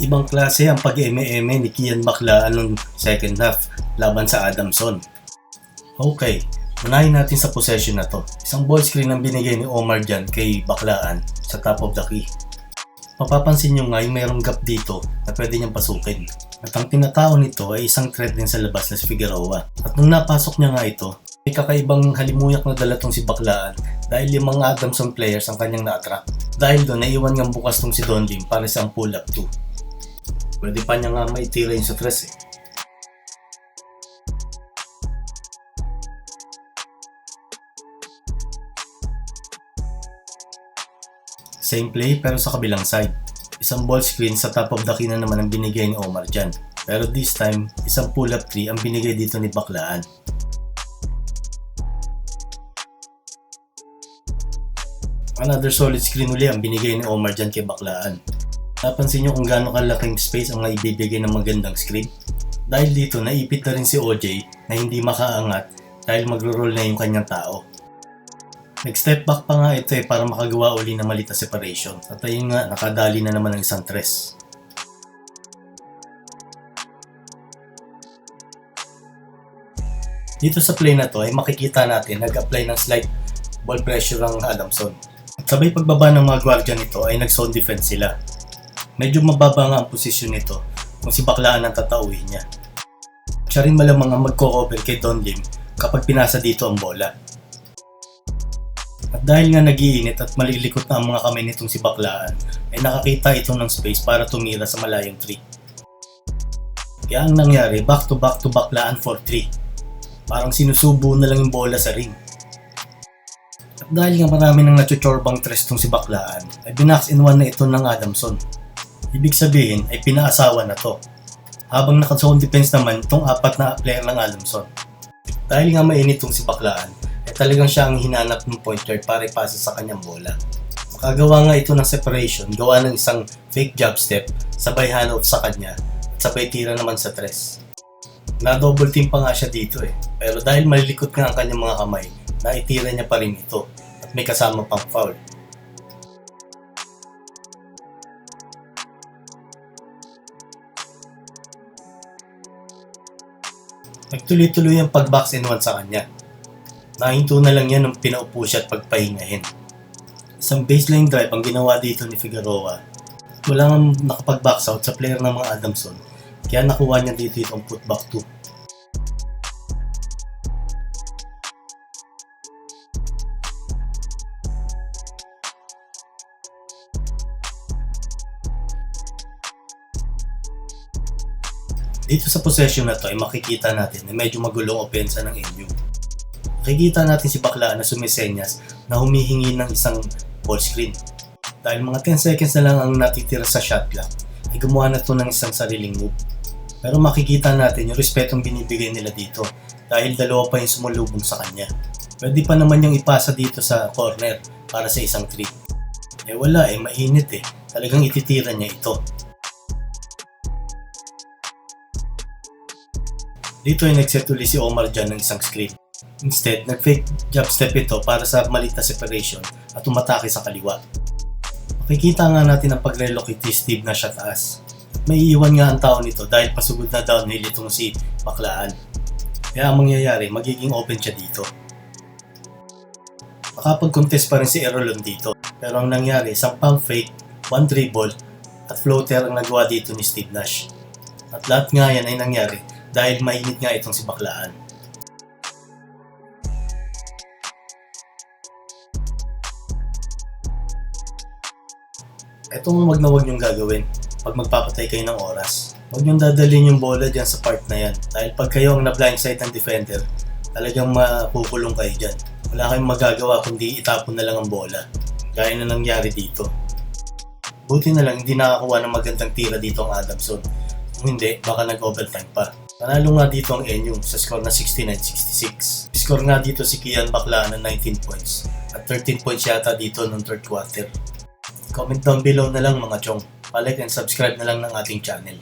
Ibang klase ang pag-eme-eme ni Kian Baklaan noong second half laban sa Adamson. Okay, unahin natin sa possession na to. Isang ball screen ang binigay ni Omar dyan kay Baklaan sa top of the key. Mapapansin nyo nga yung mayroong gap dito na pwede niyang pasukin. At ang tinatao nito ay isang threat din sa labas na si Figueroa. At nung napasok niya nga ito, may kakaibang halimuyak na dala tong si Baklaan dahil yung mga Adamson players ang kanyang na-attract. Dahil doon, naiwan ngang bukas tong si Don Lim para sa pull-up 2. Pwede pa niya nga maitira yung sa tres eh. Same play pero sa kabilang side. Isang ball screen sa top of the key na naman ang binigay ni Omar dyan. Pero this time, isang pull-up 3 ang binigay dito ni Baklaan. Another solid screen uli ang binigay ni Omar dyan kay Baklaan. Napansin nyo kung gaano kalaking space ang maibibigay ng magandang screen? Dahil dito, naipit na rin si OJ na hindi makaangat dahil magro-roll na yung kanyang tao. Nag-step back pa nga ito para makagawa uli ng maliit na separation. At ayun nga, nakadali na naman ng isang tres. Dito sa play na to ay makikita natin nag-apply ng slight ball pressure ang Adamson. At sabay pagbaba ng mga guardia nito ay nag-zone defense sila. Medyo mababa nga ang posisyon nito kung si Baklaan ang tatauhin niya. Siya rin malamang ang magko-cover kay Don Lim kapag pinasa dito ang bola. At dahil nga nagiinit at malilikot na ang mga kamay nitong si Baklaan, ay nakakita ito ng space para tumira sa malayong 3. Kaya ang nangyari, back to Baklaan for 3. Parang sinusubo na lang yung bola sa ring. At dahil nga marami nang nachuchorbang tres tong si Baklaan, ay binax in 1 na ito ng Adamson. Ibig sabihin ay pinaasawa na to. Habang naka-zone defense naman itong 4 na player ng Adamson. Dahil nga mainit tong si Baklaan, ay talagang siya ang hinanap ng point guard para ipasa sa kanyang bola. Makagawa nga ito ng separation, gawa ng isang fake jab step, sabay handoff sa kanya, at sabay tira naman sa tres. Na-double team pa nga siya dito pero dahil malilikot nga ang kanyang mga kamay, naitira niya pa rin ito at may kasama pang foul. Nagtuloy-tuloy ang pag-box in 1 sa kanya. Nahinto na lang yan nung pinaupo siya at pagpahingahin. Isang baseline drive ang ginawa dito ni Figueroa. Wala nang nakapag-box out sa player ng mga Adamson, kaya nakuha niya dito itong putback 2. Dito sa possession na to ay makikita natin na medyo magulong opensa ng NU. Makikita natin si Baklaan na sumisenyas na humihingi ng isang ball screen. Dahil mga 10 seconds na lang ang natitira sa shot clock, ay gumawa na to ng isang sariling move. Pero makikita natin yung respetong binibigay nila dito dahil dalawa pa yung sumulubong sa kanya. Pwede pa naman yung ipasa dito sa corner para sa isang 3. Wala mainit Talagang ititira niya ito. Dito ay nag-set uli si Omar dyan ng isang screen. Instead, nag-fake jab step ito para sa maliit na separation at umatake sa kaliwa. Makikita nga natin ang pag-relocate ni Steve na siya taas. May iiwan nga ang tao nito dahil pasugod na downhill itong si Baklaan. Kaya ang mangyayari, magiging open siya dito. Makapag-contest pa rin si Erolon dito. Pero ang nangyari, isang pump fake, 1 dribble at floater ang nagawa dito ni Steve Nash. At lahat nga yan ay nangyari dahil mainit nga itong si Baklaan. Ito ang wag na wag niyong gagawin pag magpapatay kayo ng oras. Huwag niyong dadalhin yung bola dyan sa part na yan. Dahil pag kayo ang na-blindside ng defender, talagang makukulong kayo dyan. Wala kayong magagawa kundi itapon na lang ang bola. Gaya na nangyari dito. Buti na lang hindi nakakuha ng magandang tira dito ang Adamson. Kung hindi, baka nag-overtime pa. Panalo nga dito ang NU sa score na 69-66. Score nga dito si Kian Baklaan ng 19 points at 13 points yata dito ng third quarter. Comment down below na lang mga chong. Pa-like and subscribe na lang ng ating channel.